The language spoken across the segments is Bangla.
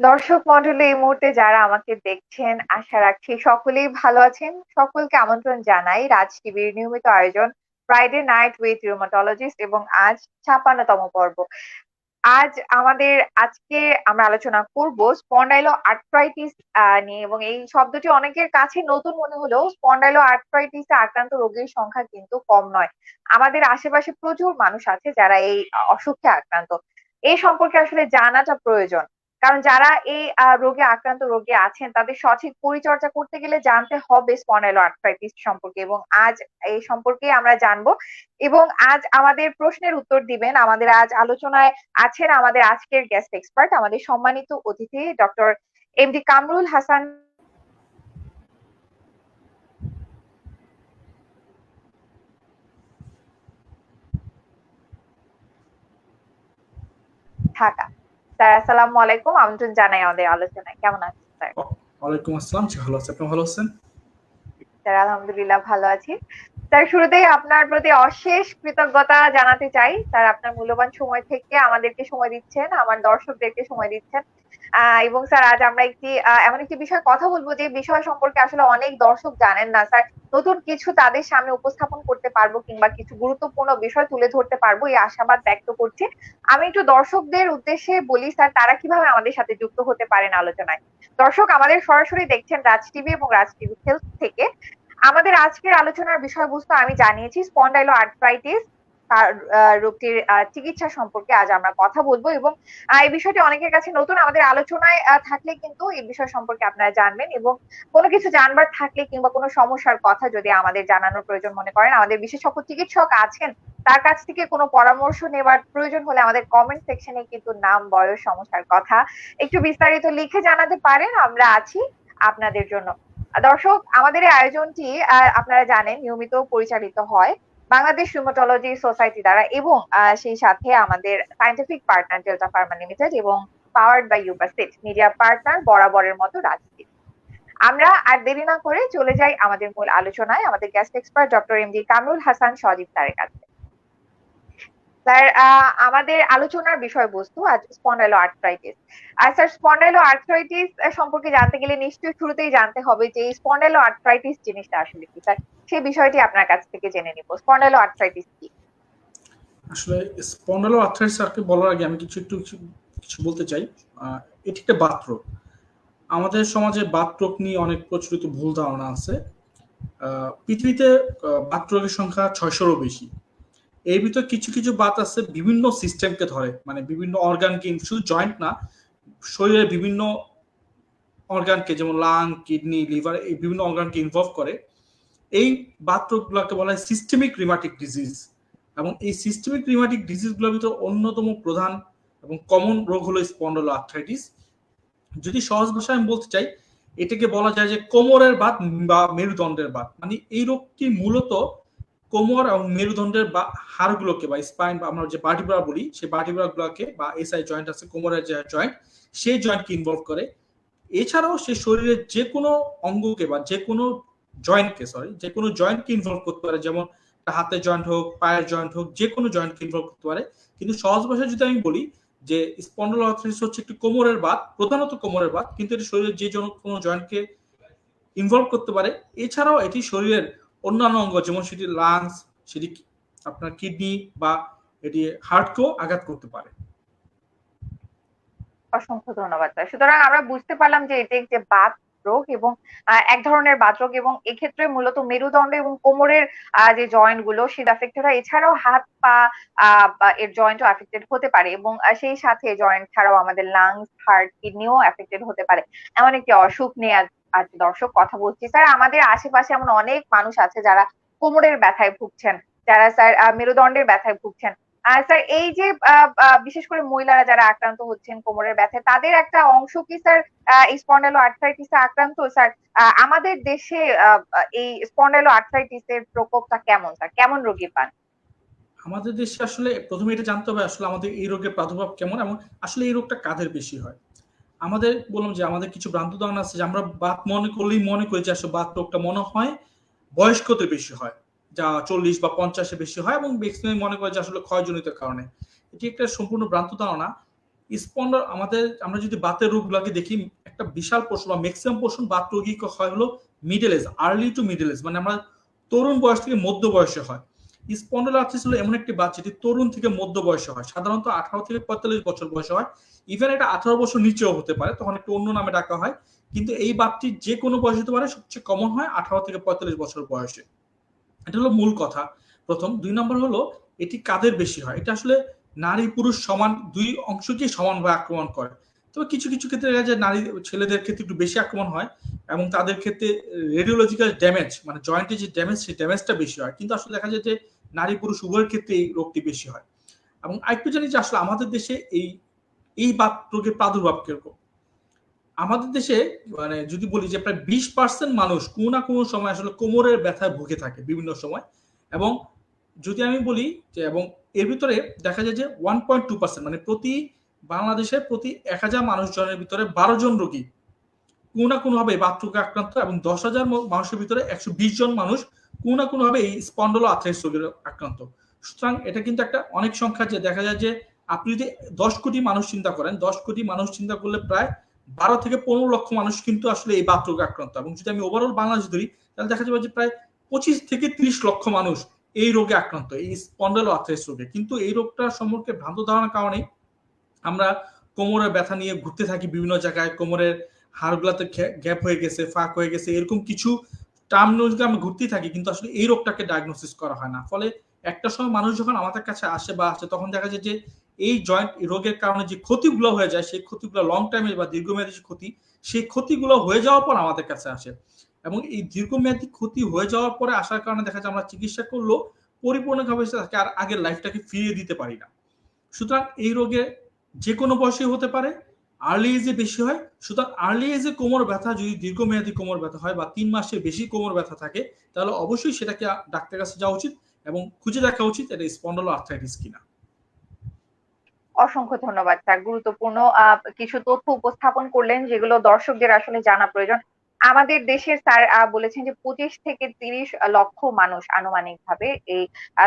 দর্শক মণ্ডলী এই মুহূর্তে যারা আমাকে দেখছেন আশা রাখছি সকলেই ভালো আছেন। সকলকে আমন্ত্রণ জানাই রাজ টিভির নিয়মিত আয়োজন ফ্রাইডে নাইট উইথ রিউমাটোলজিস্ট এবং আজ ৫৬তম পর্ব। আজ আমাদের আজকে আমরা আলোচনা করব স্পন্ডাইলো আর্থ্রাইটিস নিয়ে এবং এই শব্দটি অনেকের কাছে নতুন মনে হলেও স্পন্ডাইলো আর্থ্রাইটিসে আক্রান্ত রোগীর সংখ্যা কিন্তু কম নয়। আমাদের আশেপাশে প্রচুর মানুষ আছে যারা এই অসুখে আক্রান্ত। এই সম্পর্কে আসলে জানাটা প্রয়োজন। কারণ যারা এই রোগে আক্রান্ত রোগী আছেন তাদের সঠিক পরিচর্যা করতে গেলে জানতে হবে স্পন্ডাইলো আর্থ্রাইটিস সম্পর্কে এবং আজ এই সম্পর্কে আমরা জানবো। এবং আজ আমাদের প্রশ্নের উত্তর দিবেন আমাদের আজ আলোচনায় আছেন আমাদের আজকের গেস্ট এক্সপার্ট আমাদের সম্মানিত অতিথি doctor MD Kamrul Hasan Dhaka. Sir আসসালামু আলাইকুম, আমন্ত্রণ জানাই আমাদের আলোচনায়। কেমন আছেন স্যার? ওয়ালাইকুম আসসালাম, ভালো আছি। আপনি ভালো আছেন? স্যার আলহামদুলিল্লাহ ভালো আছি। স্যার শুরুতেই আপনার প্রতি অশেষ কৃতজ্ঞতা জানাতে চাই। স্যার আপনার মূল্যবান সময় থেকে আমাদেরকে সময় দিচ্ছেন, আমার দর্শকদেরকে সময় দিচ্ছেন। এবং স্যার আজ আমরা এমন একটি বিষয়ে কথা বলবো যে বিষয় সম্পর্কে আসলে অনেক দর্শক জানেন না স্যার। নতুন কিছু তাদের সামনে উপস্থাপন করতে পারবো কিংবা কিছু গুরুত্বপূর্ণ বিষয় তুলে ধরতে পারবো এই আশাবাদ ব্যক্ত করছি। আমি একটু দর্শকদের উদ্দেশ্যে বলি স্যার তারা কিভাবে আমাদের সাথে যুক্ত হতে পারেন আলোচনায়। দর্শক আমাদের সরাসরি দেখছেন রাজ টিভি এবং রাজ টিভি হেলথ থেকে। আমাদের আজকের আলোচনার বিষয়বস্তু আমি জানিয়েছি স্পন্ডাইলো আর্থ্রাইটিস তার রোগটির চিকিৎসা সম্পর্কে আজ আমরা কথা বলবো এবং এই বিষয়টি অনেকের কাছে নতুন। আমাদের আলোচনায় থাকলে কিন্তু এই বিষয় সম্পর্কে আপনারা জানবেন এবং কোনো কিছু জানবার থাকলে কিংবা কোনো সমস্যার কথা যদি আমাদের জানানোর প্রয়োজন মনে করেন আমাদের বিশেষজ্ঞ চিকিৎসক আছেন তার কাছ থেকে কোনো পরামর্শ নেওয়ার প্রয়োজন হলে আমাদের কমেন্ট সেকশনে কিন্তু নাম বয়স সমস্যার কথা একটু বিস্তারিত লিখে জানাতে পারেন। আমরা আছি আপনাদের জন্য। দর্শক আমাদের এই আয়োজনটি আপনারা জানেন নিয়মিত পরিচালিত হয় বাংলাদেশ রিউমাটোলজি সোসাইটি দ্বারা এবং সেই সাথে আমাদের scientific partner delta Pharma limited এবং পাওয়ার্ড বাই ইউবাসিট মিডিয়া পার্টনার বরাবরের মতো রাজনীতি। আমরা আর দেরি না করে চলে যাই আমাদের মূল আলোচনায় আমাদের guest expert doctor MD Kamrul Hasan Sajib স্যারের কাছে। স্যার আমাদের আলোচনার বিষয়বস্তু আজ spondyloarthritis. Sir spondyloarthritis সম্পর্কে জানতে গেলে নিশ্চয়ই শুরুতেই জানতে হবে যে স্পন্ডাইলো আর্থ্রাইটিস জিনিসটা আসলে কি স্যার, সেই বিষয়টি আপনার কাছ থেকে জেনে নিব। স্পন্ডাইলো আর্থ্রাইটিস কি? আসলে স্পন্ডাইলো আর্থ্রাইটিস আর কি বলার আগে আমি কিছু বলতে চাই। এটি একটা বাতরোগ। আমাদের সমাজে বাতরোগ নিয়ে অনেক প্রচলিত ভুল ধারণা আছে। পৃথিবীতে বাতরোগের সংখ্যা 600-রও বেশি। এর ভিতর কিছু কিছু বাত আছে বিভিন্ন সিস্টেমকে ধরে, মানে বিভিন্ন অর্গানকে, শুধু জয়েন্ট না, শরীরের বিভিন্ন অর্গানকে, যেমন লাং, কিডনি, লিভার, এই বিভিন্ন অর্গানকে ইনভলভ করে। এই বাতরোগগুলোকে বলা হয় সিস্টেমিক রিমাটিক ডিজিজ। এবং এই সিস্টেমিক রিমাটিক ডিজিজগুলোর ভিতর অন্যতম প্রধান এবং কমন রোগ হলো স্পন্ডাইলো আর্থ্রাইটিস। যদি সহজ ভাষায় আমি বলতে চাই, এটাকে বলা যায় যে কোমরের বাত বা মেরুদণ্ডের বাত। মানে এই রোগটি মূলত কোমর এবং মেরুদণ্ডের হাড়গুলোকে বা স্পাইন বা আমরা যে ভার্টিব্রা বলি, সেই ভার্টিব্রা গুলোকে বা এসআই জয়েন্ট আছে কোমরের যে জয়েন্ট, সেই জয়েন্টকে ইনভলভ করে। এছাড়াও সে শরীরের যে কোনো অঙ্গকে বা যে কোনো জয়েন্টকে ইনভলভ করতে পারে, যেমন হাতের জয়েন্ট হোক, পায়ের জয়েন্ট হোক, যে কোনো জয়েন্টকে ইনভলভ করতে পারে। কিন্তু সহজ ভাষায় যদি আমি বলি যে স্পন্ডাইলো আর্থ্রাইটিস হচ্ছে একটি কোমরের বাত, প্রধানত কোমরের বাত, কিন্তু এটি শরীরের যে কোনো জয়েন্টকে ইনভলভ করতে পারে। এছাড়াও এটি শরীরের অন্যান্য অঙ্গ, যেমন সেটি লাংস, সেটি আপনার কিডনি বা এটি হার্টকেও আঘাত করতে পারে। অসংখ্য ধন্যবাদ স্যার। সুতরাং আমরা বুঝতে পারলাম যে এটি একটি বাত রোগ এবং এক ধরনের বাত রোগ এবং এক্ষেত্রে মূলত মেরুদণ্ড এবং কোমরের যে জয়েন্ট গুলো সেটা এফেক্টেড হয়। এছাড়াও হাত পা বা এর জয়েন্টও এফেক্টেড হতে পারে এবং সেই সাথে জয়েন্ট ছাড়াও আমাদের লাংস, হার্ট, কিডনিও এফেক্টেড হতে পারে। এমন একটি অসুখ নিয়ে আজ দর্শক কথা বলছি। স্যার আমাদের আশেপাশে এমন অনেক মানুষ আছে যারা কোমরের ব্যথায় ভুগছেন, যারা স্যার মেরুদণ্ডের ব্যথায় ভুগছেন। স্যার এই যে বিশেষ করে মহিলারা যারা আক্রান্ত হচ্ছেন কোমরের ব্যথায় তাদের একটা অংশ কি স্যার এই স্পন্ডাইলো আর্থ্রাইটিসে আক্রান্ত? স্যার আমাদের দেশে এই স্পন্ডাইলো আর্থ্রাইটিসের প্রকোপটা কেমন স্যার, কেমন রোগী পান? আমাদের দেশে আসলে প্রথমে এটা জানতে হবে আসলে আমাদের এই রোগের প্রাদুর্ভাব কেমন এবং আসলে এই রোগটা কাদের বেশি হয়। আমাদের বললাম যে আমাদের কিছু ভ্রান্ত ধারণা আছে যে আমরা বাত মনে করলেই মনে করি যে আসলে বাত রোগটা মনে হয় বয়স্কদের বেশি হয়, যা 40 বা 50-এ বেশি হয়, এবং ম্যাক্সিমাম মনে করে যে আসলে ক্ষয়জনিত কারণে। এটি একটা সম্পূর্ণ ভ্রান্ত ধারণা। স্পন্ডল আমরা যদি বাতের রোগগুলোকে দেখি, একটা বিশাল পোর্শন বা ম্যাক্সিমাম পোর্শন বাত রোগী হয় হলো middle age, early to middle age, মানে আমরা তরুণ বয়স থেকে মধ্য বয়সে হয়। স্পন্ডলাইটিস হলো এমন একটি বাত যেটি তরুণ থেকে মধ্য বয়সে হয়, সাধারণত 18 থেকে 45 বছর বয়সে হয়। ইভেন এটা 18 বছর নিচেও হতে পারে, তখন একটু অন্য নামে ডাকা হয়। কিন্তু এই বাতটি যে কোনো বয়সে হতে পারে, সবচেয়ে কমন হয় 18 থেকে 45 বছর বয়সে। এটা হলো মূল কথা প্রথম। 2 নম্বর হলো এটি কাদের বেশি হয়। এটা আসলে নারী পুরুষ সমান, দুই অংশকেই সমানভাবে আক্রমণ করে। তবে কিছু কিছু ক্ষেত্রে দেখা যায় নারী ছেলেদের ক্ষেত্রে একটু বেশি আক্রমণ হয়, এবং তাদের ক্ষেত্রে রেডিওলজিক্যাল ড্যামেজ, মানে জয়েন্টে যে ড্যামেজ, সেই ড্যামেজটা বেশি হয়। কিন্তু আসলে দেখা যায় যে নারী পুরুষ উভয়ের ক্ষেত্রে এই রোগটি বেশি হয়। এবং আরেকটু জানি যে আসলে আমাদের দেশে এই বাত রোগের প্রাদুর্ভাব কিরকম। আমাদের দেশে মানে যদি বলি যে প্রায় 20% মানুষ কোনো না কোনো সময় আসলে কোমরের ব্যথায় ভুগে থাকে বিভিন্ন সময়। এবং যদি আমি বলি যে, এবং এর ভিতরে দেখা যায় যে 1.2%, মানে বাংলাদেশের প্রতি 1000 মানুষজনের ভিতরে 12 জন রোগী কোনো না কোনোভাবে বাত রোগে আক্রান্ত, এবং 10,000 মানুষের ভিতরে 120 জন মানুষ কোনো না কোনোভাবে এই স্পন্ডলোআর্থ্রাইটিস রোগে আক্রান্ত। সুতরাং এটা কিন্তু একটা অনেক সংখ্যা, যে দেখা যায় যে আপনি যদি 10 কোটি মানুষ চিন্তা করেন, 10 কোটি মানুষ চিন্তা করলে প্রায় 12 থেকে 15 লক্ষ মানুষ কিন্তু আসলে এই বাত রোগে আক্রান্ত। এবং যদি আমি ওভারঅল বাংলাদেশ ধরি, তাহলে দেখা যাবে যে প্রায় 25 থেকে 30 লক্ষ মানুষ এই রোগে আক্রান্ত, এই স্পন্ডলোআর্থ্রাইটিস রোগে। কিন্তু এই রোগটা সম্পর্কে ভ্রান্ত ধারণার কারণে আমরা কোমরের ব্যথা নিয়ে ঘুরতে থাকি বিভিন্ন জায়গায়, কোমরের হাড়গুলাতে গ্যাপ হয়ে গেছে, ফাঁক হয়ে গেছে, এরকম কিছু টার্মিনোলজি আমরা ঘুরতেই থাকি, কিন্তু আসলে এই রোগটাকে ডায়াগনোসিস করা হয় না। ফলে একটা সময় মানুষ যখন আমাদের কাছে আসে তখন দেখা যায় যে এই জয়েন্ট রোগের কারণে যে ক্ষতিগুলো হয়ে যায়, সেই ক্ষতিগুলো লং টাইমে বা দীর্ঘমেয়াদী যে ক্ষতি, সেই ক্ষতিগুলো হয়ে যাওয়ার পর আমাদের কাছে আসে। এবং এই দীর্ঘমেয়াদী ক্ষতি হয়ে যাওয়ার পরে আসার কারণে দেখা যায় আমরা চিকিৎসা করলেও পরিপূর্ণভাবে তাকে আর আগের লাইফটাকে ফিরিয়ে দিতে পারি না। সুতরাং এই রোগে যে কোনো বয়সে হতে পারে, আর্লি এজে বেশি হয়। সুতরাং আর্লি এজে কোমর ব্যথা যদি দীর্ঘমেয়াদী কোমর ব্যথা হয় বা 3 মাসের বেশি কোমর ব্যথা থাকে, তাহলে অবশ্যই সেটাকে ডাক্তারের কাছে যাওয়া উচিত এবং খুঁজে দেখা উচিত এটা স্পন্ডলোআর্থ্রাইটিস কিনা। অসংখ্য ধন্যবাদ স্যার, গুরুত্বপূর্ণ কিছু তথ্য উপস্থাপন করলেন যেগুলো দর্শকদের আসলে জানা প্রয়োজন। আমাদের দেশের স্যার বলেছেন যে 25 থেকে 30 লক্ষ মানুষ আনুমানিক ভাবে এই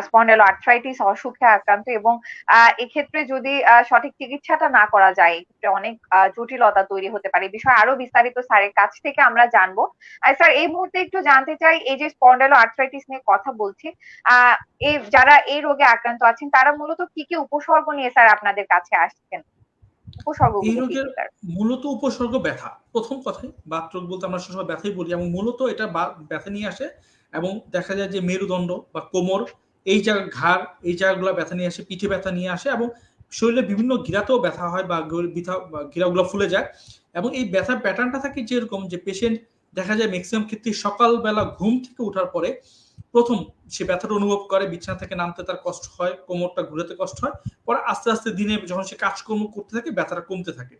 স্পন্ডলোআর্থ্রাইটিস অসুখে আক্রান্ত, এবং এক্ষেত্রে যদি সঠিক চিকিৎসাটা না করা যায়, এক্ষেত্রে অনেক জটিলতা তৈরি হতে পারে। এই বিষয়ে আরো বিস্তারিত স্যারের কাছ থেকে আমরা জানবো। স্যার, এই মুহূর্তে একটু জানতে চাই, এই যে স্পন্ডলোআর্থ্রাইটিস নিয়ে কথা বলছি, আহ যারা এই রোগে আক্রান্ত আছেন তারা মূলত কি কি উপসর্গ নিয়ে স্যার আপনাদের কাছে আসছেন? এই উপসর্গগুলো কি রোগের কি স্যার? মূলত উপসর্গ ব্যথা। প্রথম কথাই বাত রোগ বলতে আমরা সবসময় ব্যথাই বলি, এবং মূলত এটা ব্যথা নিয়ে আসে। এবং দেখা যায় যে মেরুদণ্ড বা কোমর, এই জায়গা ঘাড়, এই জায়গাগুলো ব্যথা নিয়ে আসে, পিঠে ব্যথা নিয়ে আসে, এবং শরীরে বিভিন্ন গিরাতেও ব্যথা হয় বা গিরাগুলো ফুলে যায়। এবং এই ব্যথার প্যাটার্নটা থাকে যেরকম, যে পেশেন্ট দেখা যায় ম্যাক্সিমাম ক্ষেত্রে সকালবেলা ঘুম থেকে ওঠার পরে প্রথম সে ব্যথাটা অনুভব করে, বিছানা থেকে নামতে তার কষ্ট হয়, কোমরটা ঘুরাতে কষ্ট হয়। পরে আস্তে আস্তে দিনে যখন সে কাজকর্ম করতে থাকে ব্যথাটা কমতে থাকে।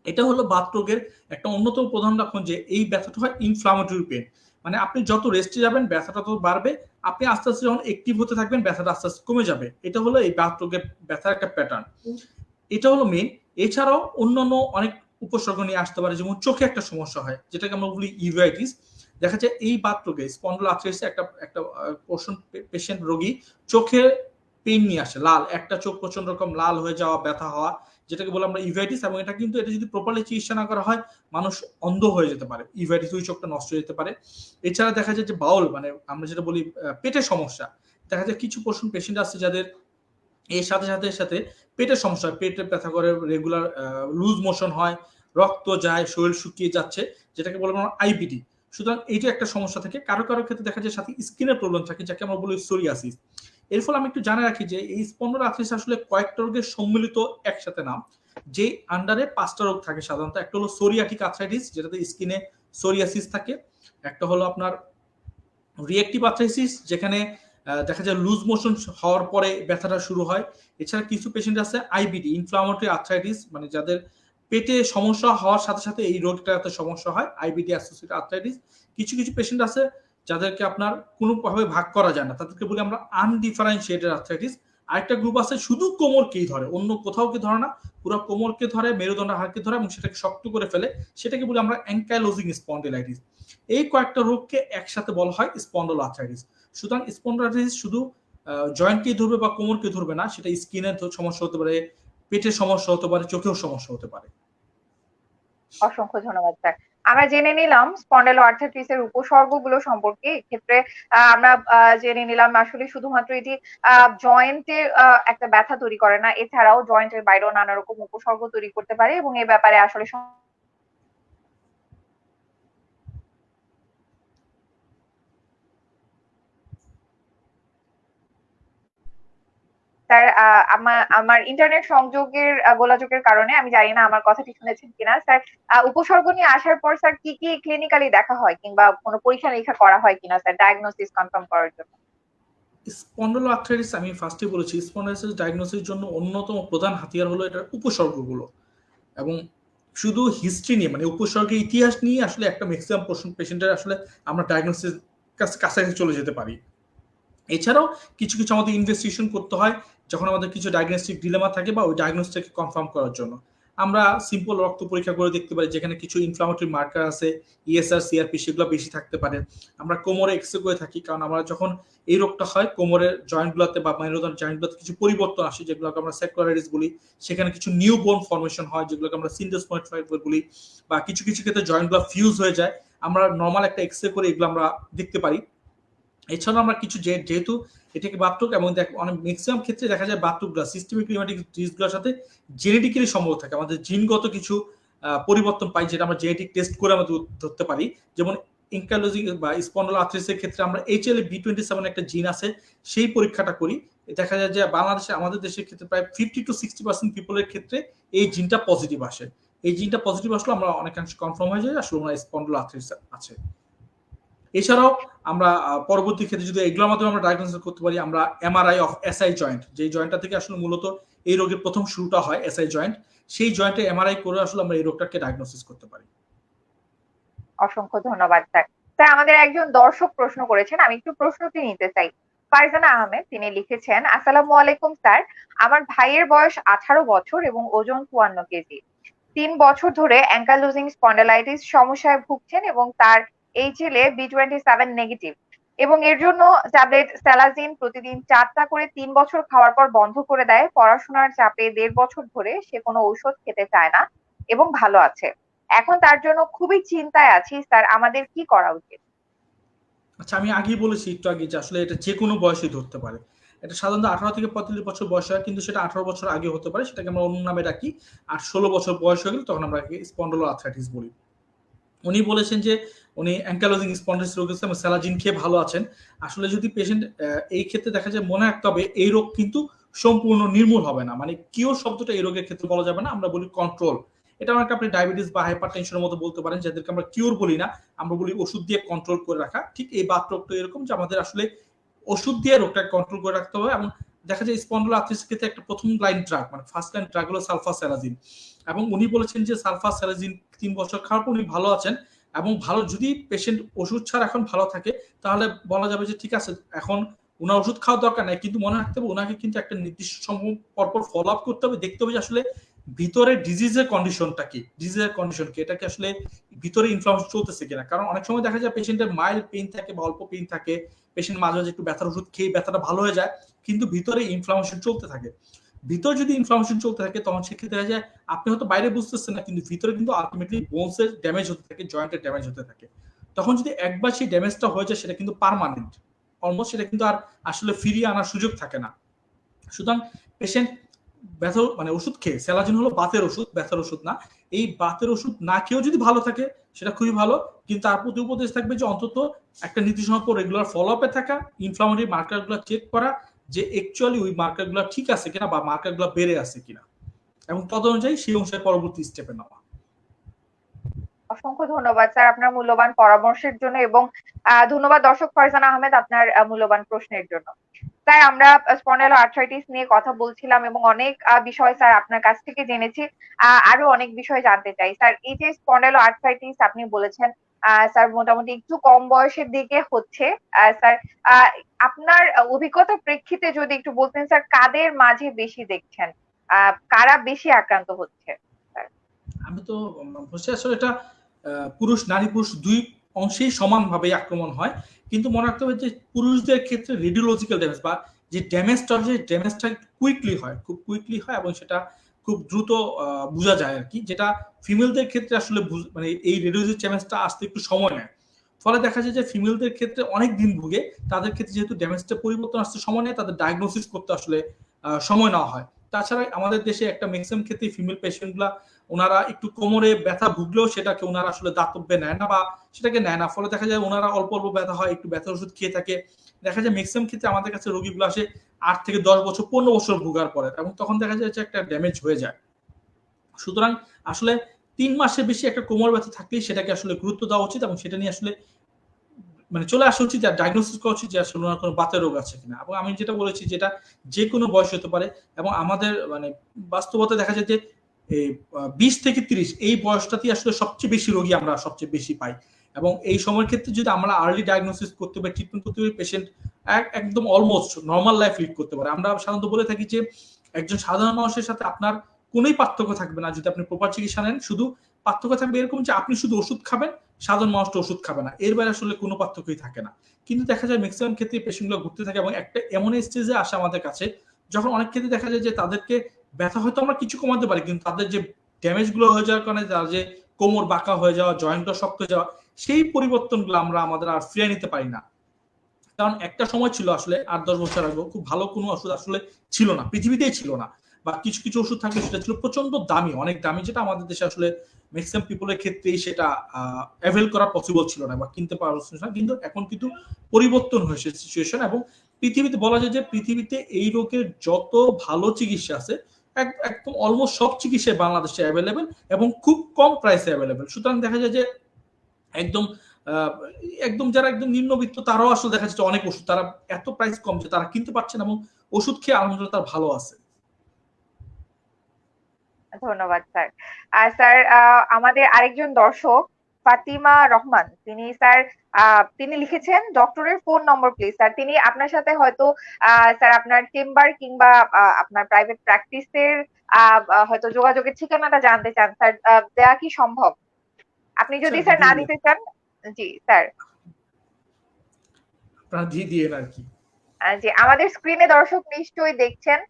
এটা হলো বাত রোগের একটা অন্যতম প্রধান লক্ষণ, যে এই ব্যথাটা হয় ইনফ্লামেটরি পেন। মানে আপনি যত রেস্টে যাবেন ব্যথাটা তত বাড়বে, আপনি আস্তে আস্তে যখন অ্যাক্টিভ হতে থাকবেন ব্যথাটা আস্তে আস্তে কমে যাবে। এটা হলো এই বাত রোগের ব্যথার একটা প্যাটার্ন। এটা হলো মেইন। এছাড়াও অন্যান্য অনেক উপসর্গ নিয়ে আসতে পারে, যেমন চোখে একটা সমস্যা হয় যেটাকে আমরা বলি ইউভাইটিস। দেখা যায় এই বাত রোগে স্পন্ডলোআর্থ্রাইটিস একটা একটা পোর্শন পেশেন্ট রোগী চোখে পেইন নিয়ে আসে, লাল একটা চোখ প্রচন্ড রকম লাল হয়ে যাওয়া, ব্যথা হওয়া, যেটাকে বলে আমরা ইউভাইটিস। এবং এটা কিন্তু এটা যদি প্রপারলি চিকিৎসা না করা হয়, মানুষ অন্ধ হয়ে যেতে পারে, ইউভাইটিস দুই চোখটা নষ্ট হয়ে যেতে পারে। এছাড়া দেখা যায় যে বাউল, মানে আমরা যেটা বলি পেটের সমস্যা, দেখা যায় কিছু পোর্শন পেশেন্ট আছে যাদের এর সাথে পেটের সমস্যা হয়, পেটে ব্যথা করে, রেগুলার লুজ মোশন হয়, রক্ত যায়, শরীর শুকিয়ে যাচ্ছে, যেটাকে বলে আমরা আইবিডি। সুতরাং এইটা একটা সমস্যা থাকে। কারো কারো ক্ষেত্রে দেখা যায় সাথে স্কিনের প্রবলেম থাকে, যাকে আমরা বলি সোরিয়াসিস। এর ফলে আমি একটু জানা রাখি যে এই স্পন্ডলোআর্থ্রাইটিস আসলে কয়েকটা রোগের সম্মিলিত একসাথে নাম, যে আন্ডারে 5টা রোগ থাকে সাধারণত। একটা হলো সোরিয়াটিক আর্থ্রাইটিস, যেটাতে স্কিনে সোরিয়াসিস থাকে। একটা হলো আপনার রিঅ্যাক্টিভ আর্থ্রাইটিস, যেখানে দেখা যায় লুজ মোশন হওয়ার পরে ব্যথাটা শুরু হয়। এছাড়া কিছু পেশেন্ট আছে আইবিডি, ইনফ্লামেটরি আর্থ্রাইটিস, মানে যাদের পেটে সমস্যা হওয়ার সাথে সাথে এই রোগটাতে সমস্যা হয়, আইবিডি অ্যাসোসিয়েটেড আর্থ্রাইটিস। কিছু কিছু পেশেন্ট আছে যাদেরকে আপনার কোনোভাবে ভাগ করা যায় না, তাদেরকে বলি আমরা আনডিফারেন্সিয়েটেড আর্থ্রাইটিস। আরেকটা গ্রুপ আছে শুধু কোমরকেই ধরে, অন্য কোথাও কে ধরে না, পুরো কোমরকে ধরে, মেরুদণ্ড হাড়কে ধরে এবং সেটাকে শক্ত করে ফেলে, সেটাকে বলি আমরা অ্যাঙ্কাইলোজিং স্পন্ডিলাইটিস। এই কয়েকটা রোগকে একসাথে বলা হয় স্পন্ডলোআর্থ্রাইটিস। সুতরাং স্পন্ডলোআর্থ্রাইটিস শুধু জয়েন্টকেই ধরবে বা কোমরকে ধরবে না, সেটা স্কিনের সমস্যা হতে পারে, পেটের সমস্যা হতে পারে, চোখেও সমস্যা হতে পারে। অসংখ্য ধন্যবাদ স্যার। আমরা জেনে নিলাম স্পন্ডাইলোআর্থ্রাইটিস এর উপসর্গগুলো সম্পর্কে। এক্ষেত্রে আমরা জেনে নিলাম আসলে শুধুমাত্র এটি জয়েন্টে একটা ব্যথা তৈরি করে না, এছাড়াও জয়েন্টের বাইরেও নানা রকম উপসর্গ তৈরি করতে পারে এবং এ ব্যাপারে আসলে স্যার আমার ইন্টারনেট সংযোগের গোলযোগের কারণে আমি জানি না আমার কথাটি শুনেছেন কিনা স্যার। উপসর্গ নিয়ে আসার পর স্যার কি কি ক্লিনিক্যালি দেখা হয় কিংবা কোনো পরীক্ষা নিরীক্ষা করা হয় কিনা স্যার ডায়াগনোসিস কনফার্ম করার জন্য? স্পন্ডলোআর্থ্রাইটিস আমি ফার্স্টে বলেছি, স্পন্ডাইলোআর্থ্রাইটিস ডায়াগনোসিসের জন্য অন্যতম প্রধান হাতিয়ার হলো এটার উপসর্গগুলো, এবং শুধু হিস্ট্রি নিয়ে মানে উপসর্গের ইতিহাস নিয়ে আসলে একটা ম্যাক্সিমাম পেশেন্টের আসলে আমরা ডায়াগনোসিস কাছাকাছি চলে যেতে পারি। এছাড়াও কিছু কিছু আমাদের ইনভেস্টিগেশন করতে হয় যখন আমাদের কিছু ডায়াগনস্টিক ডিলেমা থাকে বা ওই ডায়াগনোসটাকে কনফার্ম করার জন্য। আমরা সিম্পল রক্ত পরীক্ষা করে দেখতে পারি যেখানে কিছু ইনফ্লামেটরি মার্কার আছে, ইএসআর সিআরপি সেগুলো বেশি থাকতে পারে। আমরা কোমরে এক্সরে করে থাকি, কারণ আমরা যখন এই রোগটা হয় কোমরের জয়েন্টগুলোতে বা মেরুদণ্ড জয়েন্টগুলোতে কিছু পরিবর্তন আসে যেগুলোকে আমরা স্যাকুলারাইটিস বলি, সেখানে কিছু নিউ বোন ফর্মেশন হয় যেগুলোকে আমরা সিনডেসময়েড ফাইবার বলি, বা কিছু কিছু ক্ষেত্রে জয়েন্টগুলো ফিউজ হয়ে যায়। আমরা নর্মাল একটা এক্সরে করে এগুলো আমরা দেখতে পারি। এছাড়াও আমরা কিছু যেহেতু এটাকে বাতরোগ এবং অনেক ম্যাক্সিমাম ক্ষেত্রে দেখা যায় বাতরোগগুলো সিস্টেমিক রিউমাটিক ডিজিজগুলোর সাথে জেনেটিক্যালি সম্ভব থাকে, আমাদের জিনগত কিছু পরিবর্তন পাই যেটা আমরা জেনেটিক টেস্ট করে আমরা ধরতে পারি। যেমন এনকাইলোজিং বা স্পন্ডলোআর্থ্রাইটিসের ক্ষেত্রে আমরা HLA-B27 একটা জিন আছে, সেই পরীক্ষাটা করি। দেখা যায় যে বাংলাদেশে আমাদের দেশের ক্ষেত্রে প্রায় 50 to 60% পিপলের ক্ষেত্রে এই জিনটা পজিটিভ আসে। এই জিনটা পজিটিভ আসলে আমরা অনেকাংশে কনফার্ম হয়ে যায় আসলে ওনার স্পন্ডলোআর্থ্রাইটিস আছে। এছাড়াও আমরা পরবর্তী ক্ষেত্রে যদি এগুলোর মাধ্যমে আমরা ডায়াগনোসিস করতে পারি, আমরা এমআরআই অফ এসআই জয়েন্ট, যে জয়েন্টটা থেকে আসলে মূলত এই রোগের প্রথম শুরুটা হয় এসআই জয়েন্ট, সেই জয়েন্টে এমআরআই করে আসলে আমরা এই রোগটাকে ডায়াগনোসিস করতে পারি। অসংখ্য ধন্যবাদ স্যার। স্যার আমাদের একজন দর্শক প্রশ্ন করেছেন, আমি একটু প্রশ্নটি নিতে চাই। ফারজানা আহমেদ তিনি লিখেছেন, আসসালামু আলাইকুম স্যার, আমার ভাইয়ের বয়স 18 বছর এবং ওজন 54 কেজি। 3 বছর ধরে অ্যাঙ্কালোজিং স্পন্ডালাইটিস সমস্যায় ভুগছেন এবং তার HLA-B27 নেগেটিভ এবং এর জন্য ট্যাবলেট স্যালাজিন প্রতিদিন 4টা করে 3 বছর খাওয়ার পর বন্ধ করে দেয়। পড়াশোনার চাপে 1.5 বছর ধরে সে কোনো ঔষধ খেতে চায় না এবং ভালো আছে। এখন তার জন্য খুবই চিন্তায় আছি স্যার, আমাদের কি করা উচিত? আচ্ছা, আমি আগেই বলেছি একটু আগে যে আসলে এটা যে কোনো বয়সে ধরতে পারে। এটা সাধারণত 18 থেকে 45 বছর বয়স হয়, কিন্তু সেটা 18 বছর আগে হতে পারে, সেটাকে আমরা অন্য নামে ডাকি। আর 16 বছর বয়স হয়ে গেলে তখন আমরা স্পন্ডলোআর্থ্রাইটিস বলি। উনি বলেছেন যে উনি অ্যাঙ্কালোজিং স্পন্ডাইটিস রোগের এবং স্যালাজিন খেয়ে ভালো আছেন। আসলে যদি পেশেন্ট এই ক্ষেত্রে দেখা যায়, মনে রাখতে হবে এই রোগ কিন্তু সম্পূর্ণ নির্মূল হবে না, মানে কিওর শব্দটা এই রোগের ক্ষেত্রে বলা যাবে না, আমরা বলি কন্ট্রোল। এটা অনেক আপনি ডায়াবেটিস বা হাইপারটেনশনের মতো বলতে পারেন, যাদেরকে আমরা কিওর বলি না, আমরা বলি ওষুধ দিয়ে কন্ট্রোল করে রাখা। ঠিক এই বাতরোগটা এরকম যে আমাদের আসলে ওষুধ দিয়ে রোগটাকে কন্ট্রোল করে রাখতে হবে। এবং দেখা যায় স্পন্ডলোআর্থ্রাইটিসের ক্ষেত্রে একটা প্রথম লাইন ড্রাগ মানে ফার্স্ট লাইন ড্রাগ হলো সালফাস্যালাজিন, এবং উনি বলেছেন যে সালফাস্যালাজিন 3 বছর খাওয়ার পর উনি ভালো আছেন। এবং ভালো যদি পেশেন্ট ওষুধ ছাড়া এখন ভালো থাকে তাহলে বলা যাবে যে ঠিক আছে, এখন ওনার ওষুধ খাওয়ার দরকার নাই, কিন্তু মনে রাখতে হবে ওনাকে কিন্তু একটা নির্দিষ্ট সময় পরপর ফলো আপ করতে হবে, দেখতে হবে যে আসলে ভিতরে ডিজিজের কন্ডিশনটা কি, ডিজিজের কন্ডিশন কি, এটাকে আসলে ভিতরে ইনফ্লামেশন চলতেছে কিনা। কারণ অনেক সময় দেখা যায় পেশেন্টের মাইল্ড পেইন থাকে বা অল্প পেইন থাকে, পেশেন্ট মাঝে মাঝে একটু ব্যথার ওষুধ খেয়ে ব্যথাটা ভালো হয়ে যায়, কিন্তু ভিতরে ইনফ্লামেশন চলতে থাকে। ভিতরে যদি ইনফ্লামেশন চলতে থাকে তখন সেক্ষেত্রে দেখা যায় আপনি হয়তো বাইরে বুঝতেছেন না, কিন্তু ভিতরে কিন্তু আলটিমেটলি বোনসের ড্যামেজ হতে থাকে, জয়েন্টের ড্যামেজ হতে থাকে। তখন যদি একবার সেই ড্যামেজটা হয়ে যায় সেটা কিন্তু পার্মানেন্ট, অলমোস্ট সেটা কিন্তু আর আসলে ফিরিয়ে আনার সুযোগ থাকে না। সুতরাং পেশেন্ট ব্যথা মানে ওষুধ খেয়ে, স্যালাজিন হলো বাতের ওষুধ, ব্যথার ওষুধ না, এই বাতের ওষুধ না খেয়েও যদি ভালো থাকে সেটা খুবই ভালো, কিন্তু তার প্রতি উপদেশ থাকবে যে অন্তত একটা নির্দিষ্ট সময় পর রেগুলার ফলো আপে থাকা, ইনফ্লামেটরি মার্কারগুলো চেক করা যে অ্যাকচুয়ালি ওই মার্কারগুলো ঠিক আছে কিনা বা মার্কারগুলো বেড়ে আছে কিনা, এবং তদ অনুযায়ী সেই অনুসারে পরবর্তী স্টেপে নেওয়া। অসংখ্য ধন্যবাদ স্যার আপনার মূল্যবান পরামর্শের জন্য এবং ধন্যবাদ দর্শক ফারজানা আহমেদ আপনার মূল্যবান প্রশ্নের জন্য। স্যার আমরা স্পন্ডাইলোআর্থ্রাইটিস নিয়ে কথা বলছিলাম এবং অনেক বিষয় স্যার আপনার কাছ থেকে জেনেছি। আরো অনেক বিষয় জানতে চাই স্যার। এই যে স্পন্ডাইলোআর্থ্রাইটিস আপনি বলেছেন স্যার মোটামুটি একটু কম বয়সের দিকে হচ্ছে। স্যার আপনার অভিজ্ঞতার প্রেক্ষিতে যদি একটু বলতেন স্যার, কাদের মাঝে বেশি দেখছেন, কারা বেশি আক্রান্ত হচ্ছে? আমি তো বলছি আসলে এটা পুরুষ নারী পুরুষ দুই অংশেই সমানভাবে আক্রমণ হয়, কিন্তু মনে রাখতে হবে যে পুরুষদের ক্ষেত্রে রেডিওলজিক্যাল ড্যামেজ বা যে ড্যামেজটা কুইকলি হয়, খুব কুইকলি হয় এবং সেটা খুব দ্রুত বোঝা যায় আর কি, যেটা ফিমেলদের ক্ষেত্রে আসলে মানে এই রেডিওলজি চ্যালেঞ্জটা আসতে একটু সময় নেয়। ফলে দেখা যায় যে ফিমেলদের ক্ষেত্রে অনেক দিন ভুগে, তাদের ক্ষেত্রে যেহেতু ড্যামেজটা পরিবর্তন আসতে সময় নেয়, তাদের ডায়াগনোসিস করতে আসলে সময় নেওয়া হয়। তাছাড়া আমাদের দেশে একটা ম্যাক্সিমাম ক্ষেত্রে ফিমেল পেশেন্টগুলা ওনারা একটু কোমরে ব্যথা ভুগলেও সেটাকে ওনারা আসলে দাতব্যে নেয় না বা সেটাকে নেয় না। ফলে দেখা যায় ওনারা অল্প অল্প ব্যথা হয়, একটু ব্যথার ওষুধ খেয়ে থাকে। দেখা যায় ম্যাক্সিমাম ক্ষেত্রে আমাদের কাছে রোগীগুলো আসে 8 থেকে 10 বছর 15 বছর ভোগার পরে, এবং তখন দেখা যায় যে একটা ড্যামেজ হয়ে যায়। সুতরাং আসলে 3 মাসের বেশি একটা কোমর ব্যথা থাকলেই সেটাকে আসলে গুরুত্ব দেওয়া উচিত, এবং সেটা নিয়ে আসলে মানে চলে আসা উচিত, আর ডায়াগনোসিস করা উচিত যে আসলে ওনার কোনো বাতের রোগ আছে কিনা। এবং আমি যেটা বলেছি যেটা যে কোনো বয়স হতে পারে, এবং আমাদের মানে বাস্তবতা দেখা যায় যে এই 20 থেকে 30 এই বয়সটাতেই আসলে সবচেয়ে বেশি রোগী আমরা সবচেয়ে বেশি পাই। এবং এই সময়ের ক্ষেত্রে যদি আমরা আর্লি ডায়াগনোসিস করতে পারি, ট্রিটমেন্ট করতে পারি, পেশেন্ট একদম অলমোস্ট নরমাল লাইফ লিড করতে পারে। আমরা সাধারণত বলে থাকি যে একজন সাধারণ মানুষের সাথে আপনার কোনোই পার্থক্য থাকবে না যদি আপনি প্রপার চিকিৎসা নেন। শুধু পার্থক্য থাকবে এরকম যে আপনি শুধু ওষুধ খাবেন, সাধারণ মানুষটা ওষুধ খাবে না, এর বাইরে আসলে কোনো পার্থক্যই থাকে না। কিন্তু দেখা যায় ম্যাক্সিমাম ক্ষেত্রে পেশেন্টগুলো ঘুরতে থাকে, এবং একটা এমন স্টেজে আসে আমাদের কাছে যখন অনেক ক্ষেত্রে দেখা যায় যে তাদেরকে ব্যথা হয়তো আমরা কিছু কমাতে পারি, কিন্তু তাদের যে ড্যামেজ গুলো হয়ে যাওয়ার কারণে তার যে কোমর বাঁকা হয়ে যাওয়া, জয়েন্টটা শক্ত হয়ে যাওয়া, সেই পরিবর্তনগুলো আমরা আমাদের আর ফিরিয়ে নিতে পারি না। কারণ একটা সময় ছিল আসলে 8-10 বছর আগে খুব ভালো কোনো ওষুধ আসলে ছিল না, পৃথিবীতেই ছিল না। বা কিছু কিছু ওষুধ থাকলে সেটা ছিল প্রচন্ড দামি, অনেক দামি, যেটা আমাদের দেশে আসলে ম্যাক্সিমাম পিপলের ক্ষেত্রেই সেটা অ্যাভেল করা পসিবল ছিল না বা কিনতে পারা ছিল না। কিন্তু এখন কিন্তু পরিবর্তন হয়েছে সিচুয়েশন, এবং পৃথিবীতে বলা যায় যে পৃথিবীতে এই রোগের যত ভালো চিকিৎসা আছে একদম অলমোস্ট সব চিকিৎসায় বাংলাদেশে অ্যাভেলেবেল, এবং খুব কম প্রাইসে অ্যাভেলেবেল। সুতরাং দেখা যায় যে একদম একদম যারা একদম নিম্নবিত্ত তারাও আসলে দেখা যাচ্ছে অনেক ওষুধ, তারা এত প্রাইস কম যে তারা কিনতে পারছে না, এবং ওষুধ খেয়ে আলহামদুলিল্লাহ তার ভালো আছে। ধন্যবাদ স্যার। আর স্যার আমাদের আরেকজন দর্শক ফাতিমা রহমান, তিনি স্যার তিনি লিখেছেন ডক্টরের ফোন নম্বর প্লিজ। স্যার তিনি আপনার সাথে হয়তো স্যার আপনার চেম্বার কিংবা আপনার প্রাইভেট প্র্যাকটিসের হয়তো যোগাযোগের ঠিকানাটা জানতে চান স্যার, দেয়া কি সম্ভব? আপনি যদি স্যার না দিতে চান, জি স্যার আপনারা দিয়ে দিয়ে আর কি। যে আমাদের স্ক্রিনে দর্শক নিশ্চয়ই দেখছেন,